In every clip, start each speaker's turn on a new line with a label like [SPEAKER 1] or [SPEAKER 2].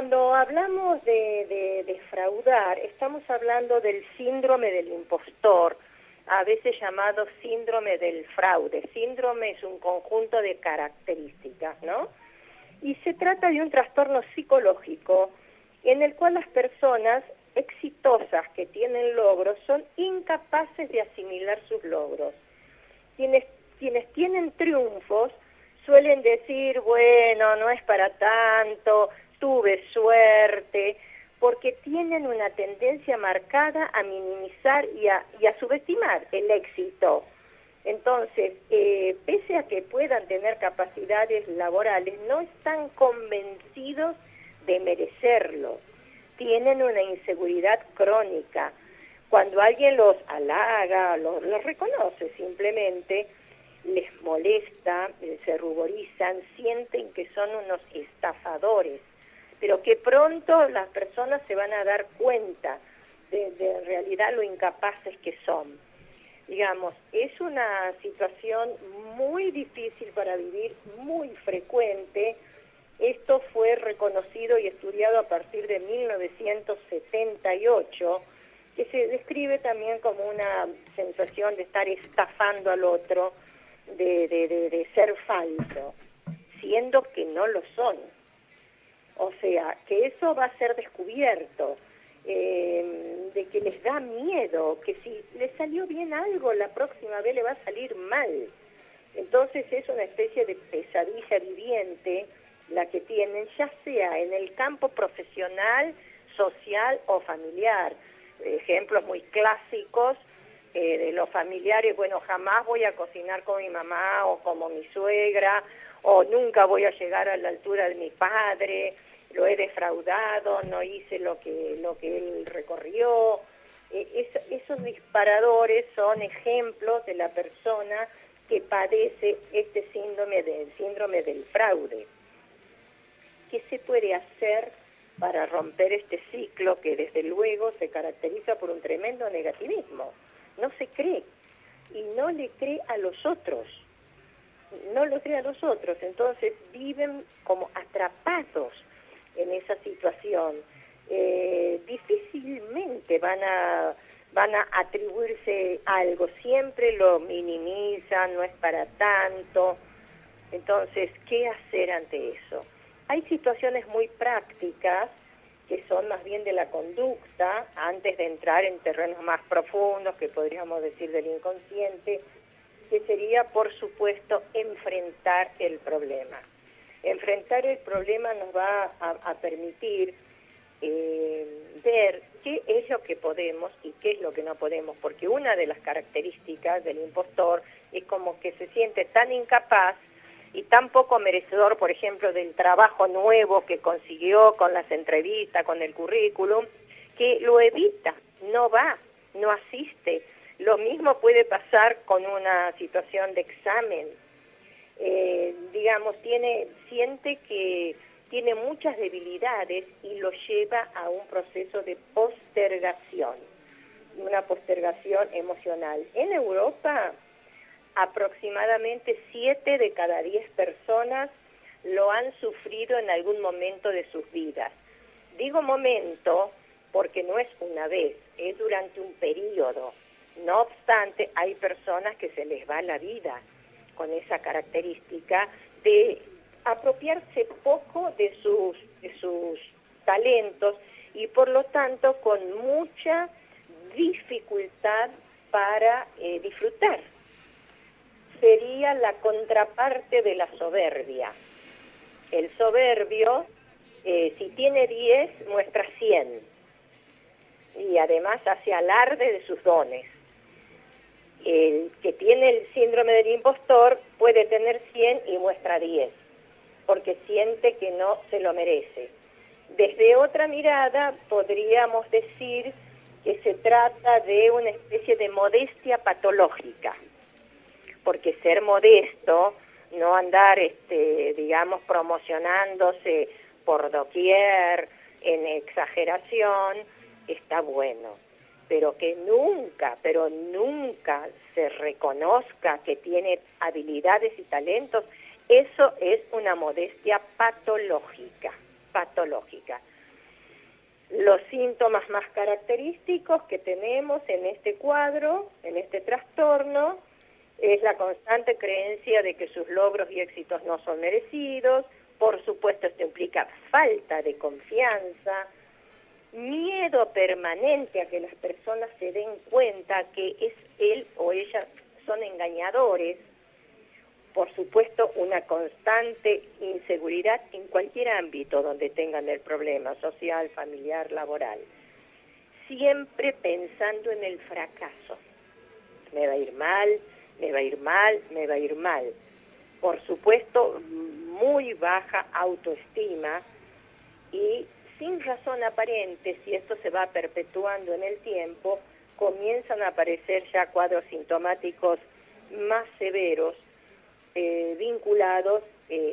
[SPEAKER 1] Cuando hablamos de defraudar, estamos hablando del síndrome del impostor, a veces llamado síndrome del fraude. Síndrome es un conjunto de características, ¿no? Y se trata de un trastorno psicológico en el cual las personas exitosas que tienen logros son incapaces de asimilar sus logros. Quienes tienen triunfos suelen decir, bueno, no es para tanto, tuve suerte, porque tienen una tendencia marcada a minimizar y a subestimar el éxito. Entonces, pese a que puedan tener capacidades laborales, no están convencidos de merecerlo. Tienen una inseguridad crónica. Cuando alguien los halaga, los reconoce simplemente, les molesta, se ruborizan, sienten que son unos estafadores, pero que pronto las personas se van a dar cuenta de en realidad lo incapaces que son. Digamos, es una situación muy difícil para vivir, muy frecuente. Esto fue reconocido y estudiado a partir de 1978, que se describe también como una sensación de estar estafando al otro, de ser falso, siendo que no lo son. O sea, que eso va a ser descubierto, de que les da miedo, que si les salió bien algo, la próxima vez le va a salir mal. Entonces es una especie de pesadilla viviente la que tienen, ya sea en el campo profesional, social o familiar. Ejemplos muy clásicos de los familiares, bueno, jamás voy a cocinar con mi mamá o como mi suegra, o nunca voy a llegar a la altura de mi padre, lo he defraudado, no hice lo que él recorrió. Esos disparadores son ejemplos de la persona que padece este síndrome del fraude. ¿Qué se puede hacer para romper este ciclo que desde luego se caracteriza por un tremendo negativismo? No se cree y no le cree a los otros. No lo cree a los otros, entonces viven como atrapados en esa situación. Difícilmente van a atribuirse algo, siempre lo minimizan, no es para tanto. Entonces, ¿qué hacer ante eso? Hay situaciones muy prácticas que son más bien de la conducta, antes de entrar en terrenos más profundos, que podríamos decir del inconsciente, que sería, por supuesto, enfrentar el problema. Enfrentar el problema nos va a permitir ver qué es lo que podemos y qué es lo que no podemos, porque una de las características del impostor es como que se siente tan incapaz y tan poco merecedor, por ejemplo, del trabajo nuevo que consiguió con las entrevistas, con el currículum, que lo evita, no va, no asiste. Lo mismo puede pasar con una situación de examen. Digamos, siente que tiene muchas debilidades y lo lleva a un proceso de postergación, una postergación emocional. En Europa, aproximadamente 7 de cada 10 personas lo han sufrido en algún momento de sus vidas. Digo momento porque no es una vez, es durante un periodo. No obstante, hay personas que se les va la vida con esa característica de apropiarse poco de sus talentos y por lo tanto con mucha dificultad para disfrutar. Sería la contraparte de la soberbia. El soberbio, si tiene 10, muestra 100 y además hace alarde de sus dones. El que tiene el síndrome del impostor puede tener 100 y muestra 10, porque siente que no se lo merece. Desde otra mirada podríamos decir que se trata de una especie de modestia patológica, porque ser modesto, no andar, digamos, promocionándose por doquier, en exageración, está bueno. Pero que nunca, pero nunca se reconozca que tiene habilidades y talentos, eso es una modestia patológica. patológica. Los síntomas más característicos que tenemos en este cuadro, en este trastorno, es la constante creencia de que sus logros y éxitos no son merecidos. Por supuesto, esto implica falta de confianza, miedo permanente a que las personas se den cuenta que es él o ella son engañadores. Por supuesto, una constante inseguridad en cualquier ámbito donde tengan el problema, social, familiar, laboral. Siempre pensando en el fracaso. Me va a ir mal, me va a ir mal, me va a ir mal. Por supuesto, muy baja autoestima y sin razón aparente, si esto se va perpetuando en el tiempo, comienzan a aparecer ya cuadros sintomáticos más severos, vinculados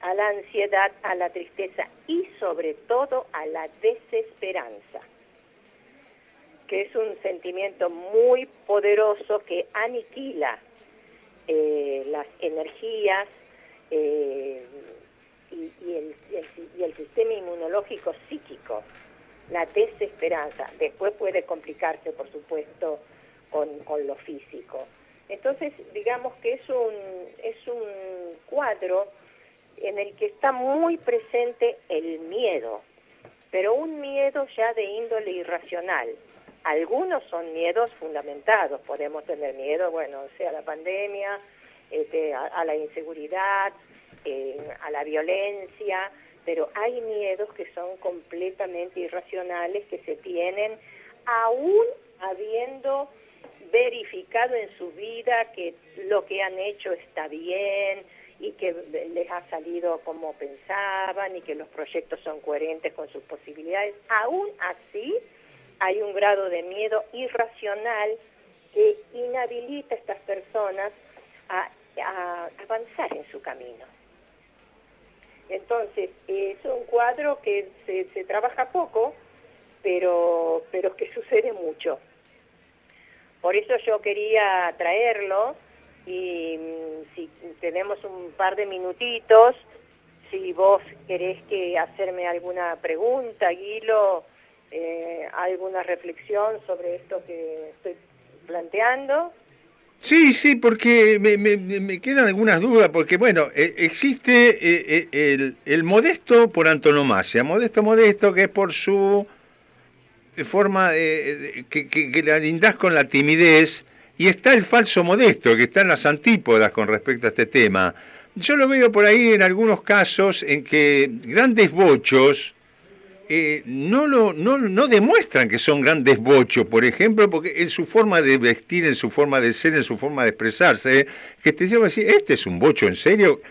[SPEAKER 1] a la ansiedad, a la tristeza y sobre todo a la desesperanza, que es un sentimiento muy poderoso que aniquila las energías y el sistema inmunológico psíquico. La desesperanza después puede complicarse, por supuesto, con lo físico. Entonces, digamos que es un cuadro en el que está muy presente el miedo, pero un miedo ya de índole irracional. Algunos son miedos fundamentados, podemos tener miedo, bueno, sea la pandemia, a la inseguridad, a la violencia, pero hay miedos que son completamente irracionales, que se tienen aún habiendo verificado en su vida que lo que han hecho está bien y que les ha salido como pensaban y que los proyectos son coherentes con sus posibilidades. Aún así, hay un grado de miedo irracional que inhabilita a estas personas a avanzar en su camino. Entonces, es un cuadro que se trabaja poco, pero que sucede mucho. Por eso yo quería traerlo y si tenemos un par de minutitos, si vos querés hacerme alguna pregunta, Guilo, alguna reflexión sobre esto que estoy planteando.
[SPEAKER 2] Sí, porque me quedan algunas dudas, porque bueno, existe el modesto por antonomasia, modesto, que es por su forma que la lindás con la timidez, y está el falso modesto, que está en las antípodas con respecto a este tema. Yo lo veo por ahí en algunos casos en que grandes bochos no demuestran que son grandes bochos, por ejemplo, porque en su forma de vestir, en su forma de ser, en su forma de expresarse, que te lleva a decir, este es un bocho en serio,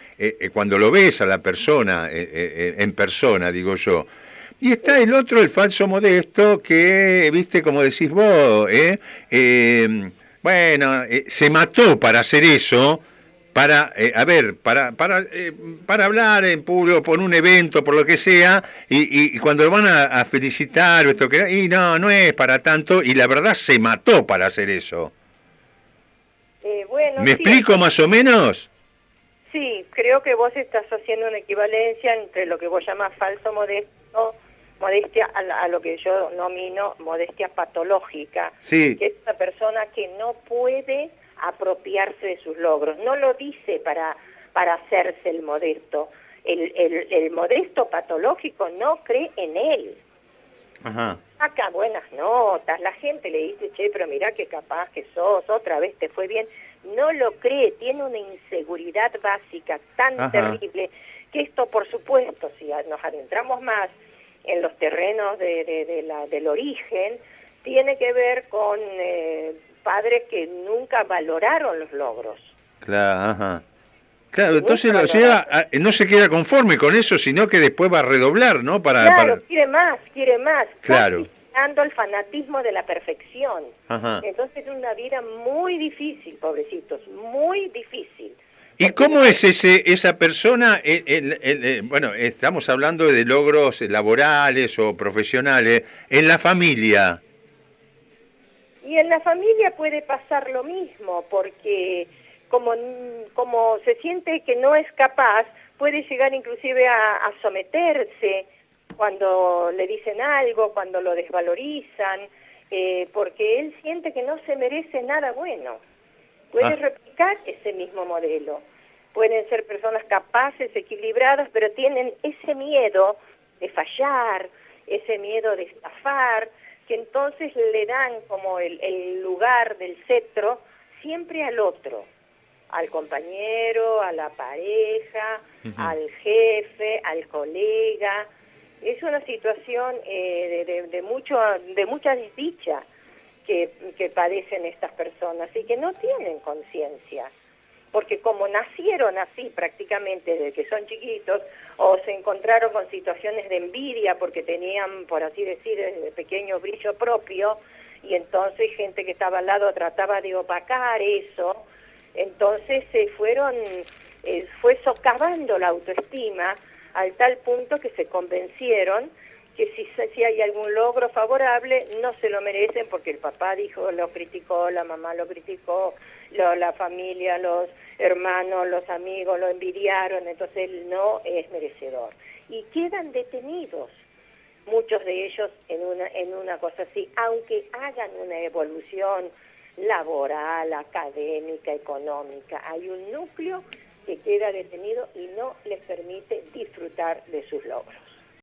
[SPEAKER 2] cuando lo ves a la persona, en persona, digo yo. Y está el otro, el falso modesto, que, viste, como decís vos, se mató para hacer eso, para hablar en público, por un evento, por lo que sea, y cuando lo van a felicitar, o esto que, y no es para tanto, y la verdad se mató para hacer eso.
[SPEAKER 1] Bueno,
[SPEAKER 2] ¿Me
[SPEAKER 1] sí,
[SPEAKER 2] explico más o menos?
[SPEAKER 1] sí, creo que vos estás haciendo una equivalencia entre lo que vos llamás falso modesto, modestia a lo que yo nomino modestia patológica,
[SPEAKER 2] Sí.
[SPEAKER 1] que es una persona que no puede apropiarse de sus logros, no lo dice para hacerse el modesto. El modesto patológico no cree en él.
[SPEAKER 2] Ajá.
[SPEAKER 1] Saca buenas notas, la gente le dice, che, pero mirá qué capaz que sos, otra vez te fue bien. No lo cree, tiene una inseguridad básica tan terrible que esto, por supuesto, si nos adentramos más en los terrenos del origen, tiene que ver con padres que nunca valoraron los logros.
[SPEAKER 2] Claro, entonces no se queda conforme con eso, sino que después va a redoblar, ¿no?
[SPEAKER 1] Claro, quiere más,
[SPEAKER 2] Claro.
[SPEAKER 1] casi el fanatismo de la perfección.
[SPEAKER 2] Ajá.
[SPEAKER 1] Entonces es una vida muy difícil, pobrecitos, muy difícil.
[SPEAKER 2] ¿Y cómo es esa persona? Bueno, estamos hablando de logros laborales o profesionales, en la familia.
[SPEAKER 1] Y en la familia puede pasar lo mismo, porque como se siente que no es capaz, puede llegar inclusive a someterse cuando le dicen algo, cuando lo desvalorizan, porque él siente que no se merece nada bueno. Puede replicar ese mismo modelo. Pueden ser personas capaces, equilibradas, pero tienen ese miedo de fallar, ese miedo de estafar, que entonces le dan como el lugar del cetro siempre al otro, al compañero, a la pareja, al jefe, al colega. Es una situación de mucha desdicha que padecen estas personas y que no tienen conciencia, porque como nacieron así prácticamente desde que son chiquitos, o se encontraron con situaciones de envidia porque tenían, por así decir, desde pequeño brillo propio, y entonces gente que estaba al lado trataba de opacar eso, entonces fue socavando la autoestima al tal punto que se convencieron que si hay algún logro favorable no se lo merecen porque el papá lo criticó, la mamá lo criticó, la familia, los hermanos, los amigos lo envidiaron, entonces él no es merecedor. Y quedan detenidos muchos de ellos en una cosa así, aunque hagan una evolución laboral, académica, económica. Hay un núcleo que queda detenido y no les permite disfrutar de sus logros.